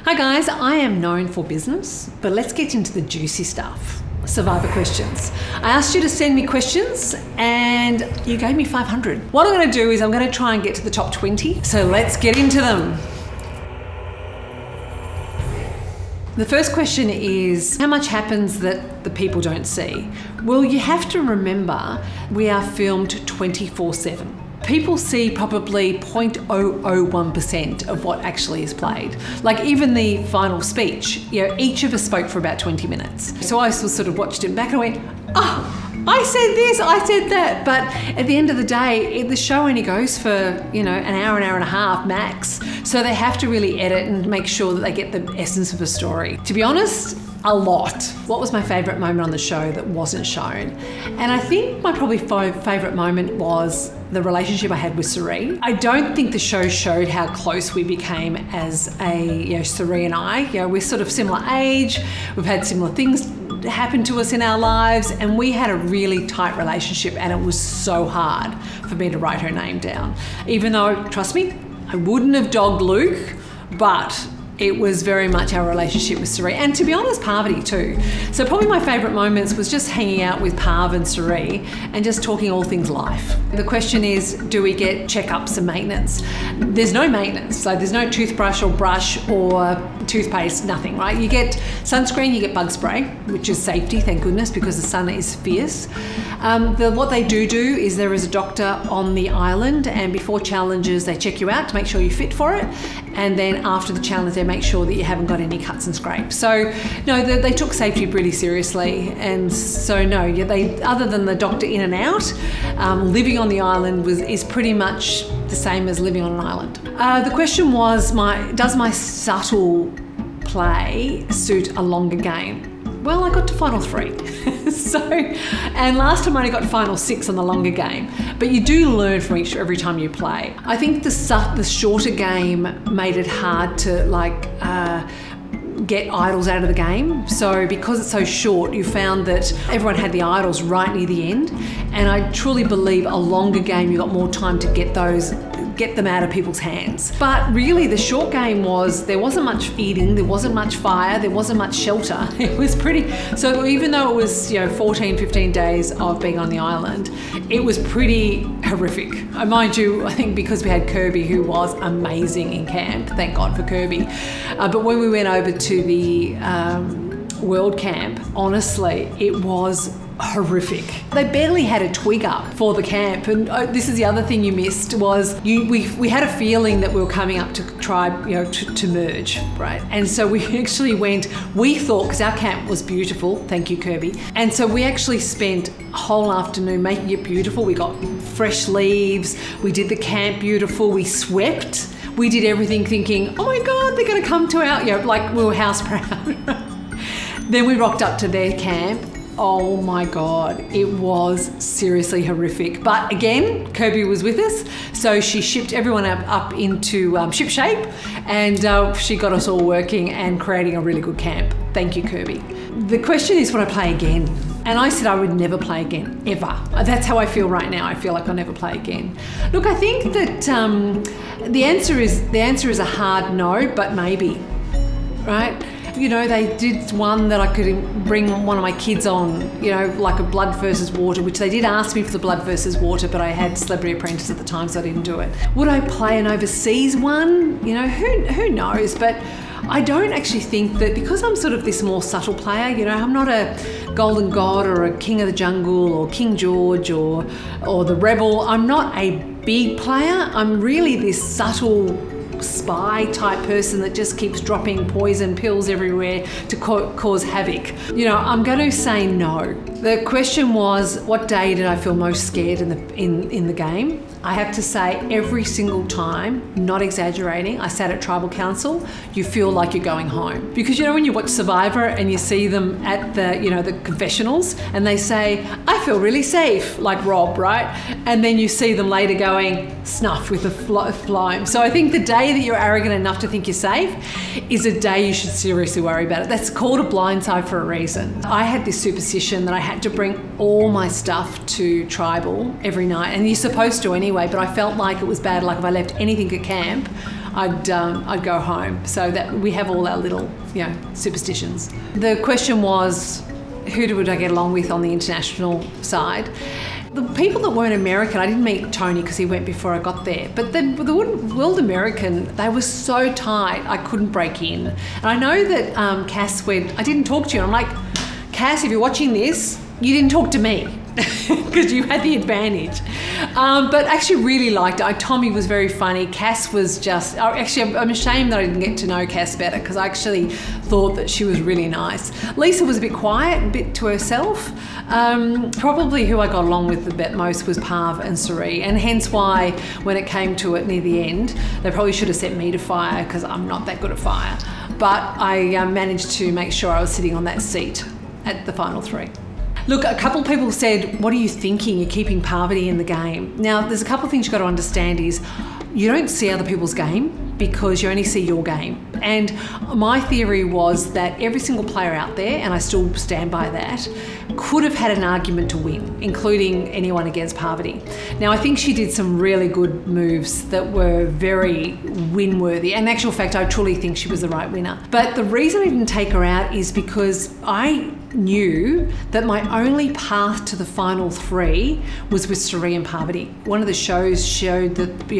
Hi guys, I am known for business, but let's get into the juicy stuff. Survivor questions. I asked you to send me questions and you gave me 500. What I'm going to do is I'm going to try and get to the top 20. So let's get into them. The first question is, how much happens that the people don't see? Well, you have to remember we are filmed 24/7. People see probably 0.001% of what actually is played. Like even the final speech, each of us spoke for about 20 minutes. So I sort of watched it back and I went, I said this, I said that. But at the end of the day, the show only goes for, an hour and a half max. So they have to really edit and make sure that they get the essence of a story. To be honest, a lot. What was my favourite moment on the show that wasn't shown? And I think my probably favourite moment was the relationship I had with Suri. I don't think the show showed how close we became as Suri and I. We're sort of similar age, we've had similar things happen to us in our lives, and we had a really tight relationship, and it was so hard for me to write her name down. Even though, trust me, I wouldn't have dogged Luke, but it was very much our relationship with Suri, and to be honest, Parvati too. So probably my favourite moments was just hanging out with Parv and Suri and just talking all things life. The question is, do we get checkups and maintenance? There's no maintenance, so there's no toothbrush or brush or toothpaste, nothing, right? You get sunscreen, you get bug spray, which is safety, thank goodness, because the sun is fierce. What they do is there is a doctor on the island, and before challenges, they check you out to make sure you're fit for it. And then after the challenge, they make sure that you haven't got any cuts and scrapes. So no, they took safety pretty seriously. And so no, they, other than the doctor in and out, living on the island is pretty much the same as living on an island. The question was, does my subtle play suit a longer game? Well, I got to final 3. And last time I only got to final 6 on the longer game. But you do learn from every time you play. I think the shorter game made it hard to get idols out of the game. So because it's so short, you found that everyone had the idols right near the end. And I truly believe a longer game, you got more time to get them out of people's hands. But really the short game there wasn't much eating, there wasn't much fire, there wasn't much shelter. It was so even though it was 14, 15 days of being on the island, it was pretty horrific. Mind you, I think because we had Kirby, who was amazing in camp, thank God for Kirby. But when we went over to the World Camp, honestly, it was horrific. They barely had a twig up for the camp, and this is the other thing you missed was we had a feeling that we were coming up to tribe, to merge, right? And so we actually we thought, because our camp was beautiful, thank you Kirby, and so we actually spent a whole afternoon making it beautiful. We got fresh leaves, we did the camp beautiful, we swept, we did everything thinking, oh my God, they're going to come to our, we were house proud. Then we rocked up to their camp. Oh my God, it was seriously horrific. But again, Kirby was with us, so she shipped everyone up into ship shape, and she got us all working and creating a really good camp. Thank you, Kirby. The question is, would I play again? And I said I would never play again, ever. That's how I feel right now. I feel like I'll never play again. Look, I think that the answer is a hard no, but maybe, right? They did one that I could bring one of my kids on, like a blood versus water, which they did ask me for the blood versus water, but I had Celebrity Apprentice at the time, so I didn't do it. Would I play an overseas one? Who knows? But I don't actually think that, because I'm sort of this more subtle player, I'm not a Golden God or a King of the Jungle or King George or the Rebel. I'm not a big player. I'm really this subtle spy type person that just keeps dropping poison pills everywhere to cause havoc. I'm going to say no. The question was, what day did I feel most scared in the game? I have to say, every single time, not exaggerating, I sat at Tribal Council, you feel like you're going home. Because when you watch Survivor and you see them at the Confessionals, and they say, I feel really safe, like Rob, right? And then you see them later going snuff with a flame. So I think the day that you're arrogant enough to think you're safe is a day you should seriously worry about it. That's called a blindside for a reason. I had this superstition that I had to bring all my stuff to Tribal every night, and you're supposed to anyway, but I felt like it was bad. Like if I left anything at camp, I'd go home. So that we have all our little, superstitions. The question was, who would I get along with on the international side? The people that weren't American, I didn't meet Tony because he went before I got there. But the World American, they were so tight, I couldn't break in. And I know that Cass went, I didn't talk to you. And I'm like, Cass, if you're watching this, you didn't talk to me because you had the advantage. But actually really liked it. Tommy was very funny. Cass was just, actually I'm ashamed that I didn't get to know Cass better because I actually thought that she was really nice. Lisa was a bit quiet, a bit to herself. Probably who I got along with the most was Parv and Suri, and hence why when it came to it near the end, they probably should have set me to fire because I'm not that good at fire. But I managed to make sure I was sitting on that seat at the final 3. Look, a couple of people said, what are you thinking? You're keeping Parvati in the game. Now, there's a couple of things you've got to understand is you don't see other people's game because you only see your game. And my theory was that every single player out there, and I still stand by that, could have had an argument to win, including anyone against Parvati. Now, I think she did some really good moves that were very win-worthy. And in actual fact, I truly think she was the right winner. But the reason I didn't take her out is because I knew that my only path to the final 3 was with Suri and Parvati. One of the shows showed that,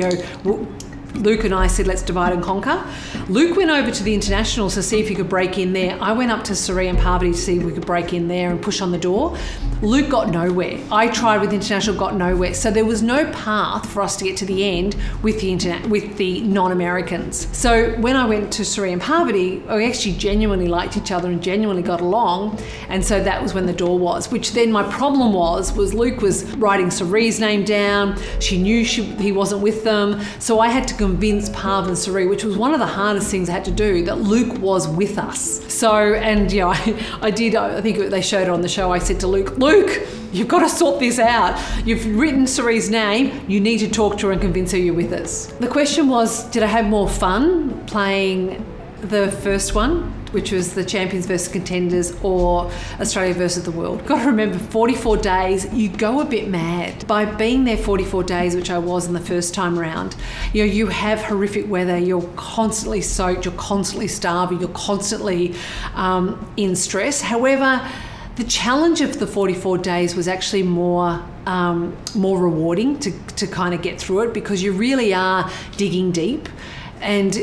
Luke and I said, let's divide and conquer. Luke went over to the internationals to see if he could break in there. I went up to Suri and Parvati to see if we could break in there and push on the door. Luke got nowhere. I tried with international, got nowhere. So there was no path for us to get to the end with the non-Americans. So when I went to Suri and Parvati, I actually genuinely liked each other and genuinely got along. And so that was when the door was, which then my problem was Luke was writing Suri's name down. She knew he wasn't with them. So I had to convince Parv and Suri, which was one of the hardest things I had to do, that Luke was with us. So, and I did, I think they showed it on the show, I said to Luke, you've got to sort this out. You've written Suri's name, you need to talk to her and convince her you're with us. The question was, did I have more fun playing the first one, which was the Champions versus Contenders, or Australia versus the World? Got to remember, 44 days, you go a bit mad. By being there 44 days, which I was in the first time round, you have horrific weather, you're constantly soaked, you're constantly starving, you're constantly in stress. However, the challenge of the 44 days was actually more rewarding to kind of get through it, because you really are digging deep. And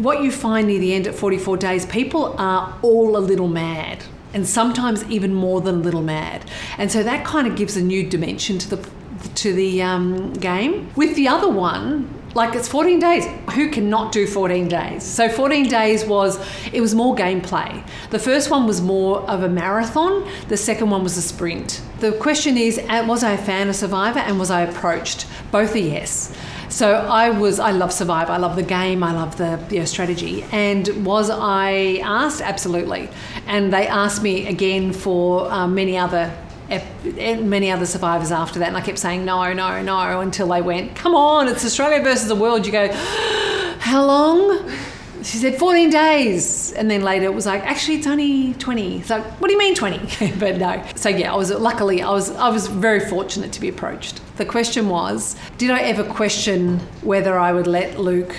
what you find near the end at 44 days, people are all a little mad, and sometimes even more than a little mad. And so that kind of gives a new dimension to the game. With the other one, like, it's 14 days. Who cannot do 14 days? So 14 days was more gameplay. The first one was more of a marathon. The second one was a sprint. The question is, was I a fan of Survivor and was I approached? Both are yes. So I love Survivor. I love the game. I love the strategy. And was I asked? Absolutely. And they asked me again for many other survivors after that, and I kept saying no until they went, come on, it's Australia versus the world. You go, how long? She said 14 days, and then later it was like, actually it's only 20. It's like, what do you mean 20? But no. So yeah, I was very fortunate to be approached. The question was, did I ever question whether I would let Luke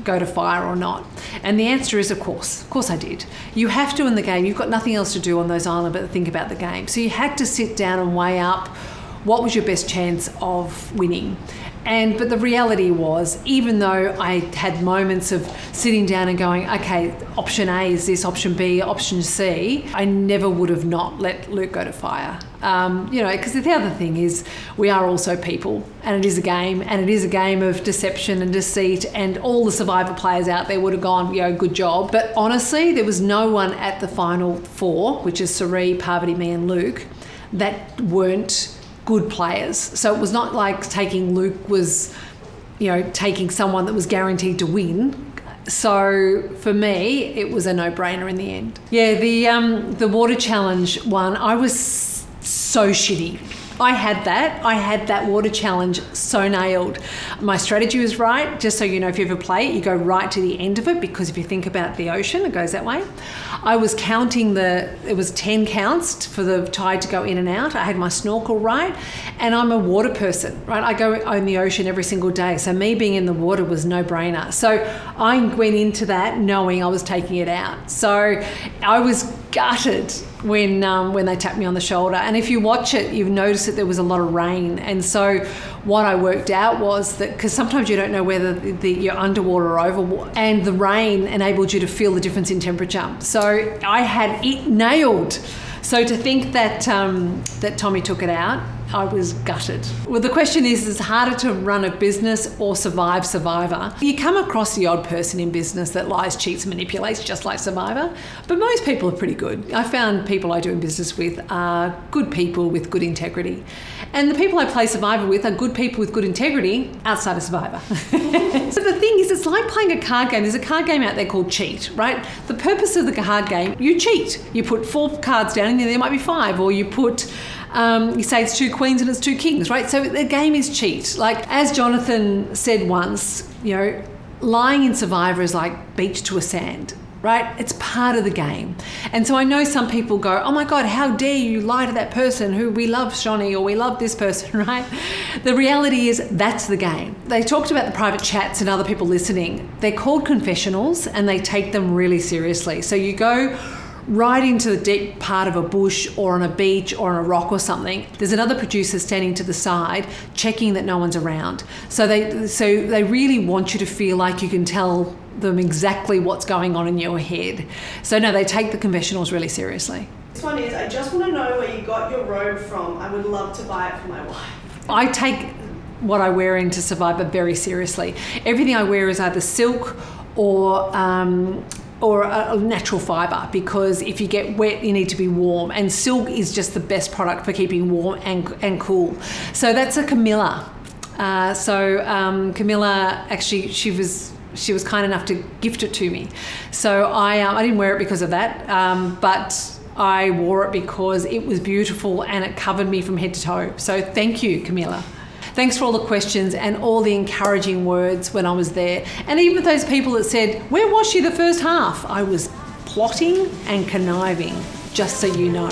go to fire or not? And the answer is, of course I did. You have to in the game. You've got nothing else to do on those islands but think about the game. So you had to sit down and weigh up what was your best chance of winning. But the reality was, even though I had moments of sitting down and going, okay, option A is this, option B, option C, I never would have not let Luke go to fire. Because the other thing is, we are also people, and it is a game, and it is a game of deception and deceit, and all the Survivor players out there would have gone, good job. But honestly, there was no one at the final 4, which is Suri, Parvati, me and Luke, that weren't good players. So it was not like taking Luke was, taking someone that was guaranteed to win. So for me, it was a no-brainer in the end. Yeah, the water challenge one, I was so shitty. I had that water challenge so nailed. My strategy was right. Just so you know, if you ever play it, you go right to the end of it, because if you think about the ocean, it goes that way. I was counting it was 10 counts for the tide to go in and out. I had my snorkel right, and I'm a water person, right? I go in the ocean every single day. So me being in the water was no brainer. So I went into that knowing I was taking it out. So I was gutted when they tapped me on the shoulder. And if you watch it, you've noticed that there was a lot of rain. And so what I worked out was that, because sometimes you don't know whether you're underwater or over, and the rain enabled you to feel the difference in temperature. So I had it nailed. So to think that that Tommy took it out, I was gutted. Well, the question is it harder to run a business or survive Survivor? You come across the odd person in business that lies, cheats, manipulates, just like Survivor, but most people are pretty good. I found people I do in business with are good people with good integrity. And the people I play Survivor with are good people with good integrity outside of Survivor. So the thing is, it's like playing a card game. There's a card game out there called Cheat, right? The purpose of the card game, you cheat. You put 4 cards down and then there might be 5, or you put... you say it's 2 queens and it's 2 kings, right? So the game is cheat. Like, as Jonathan said once, you know, lying in Survivor is like beach to a sand, right? It's part of the game. And so I know some people go, oh my God, how dare you lie to that person who we love, Shani, or we love this person, right? The reality is that's the game. They talked about the private chats and other people listening. They're called confessionals and they take them really seriously. So you go right into the deep part of a bush or on a beach or on a rock or something. There's another producer standing to the side checking that no one's around. So they really want you to feel like you can tell them exactly what's going on in your head. So no, they take the confessionals really seriously. This one is, I just want to know where you got your robe from. I would love to buy it for my wife. I take what I wear into Survivor very seriously. Everything I wear is either silk or a natural fibre, because if you get wet you need to be warm, and silk is just the best product for keeping warm and cool. So that's a Camilla. Camilla, actually she was kind enough to gift it to me. So I didn't wear it because of that, but I wore it because it was beautiful and it covered me from head to toe. So thank you, Camilla. Thanks for all the questions and all the encouraging words when I was there. And even those people that said, where was she the first half? I was plotting and conniving, just so you know.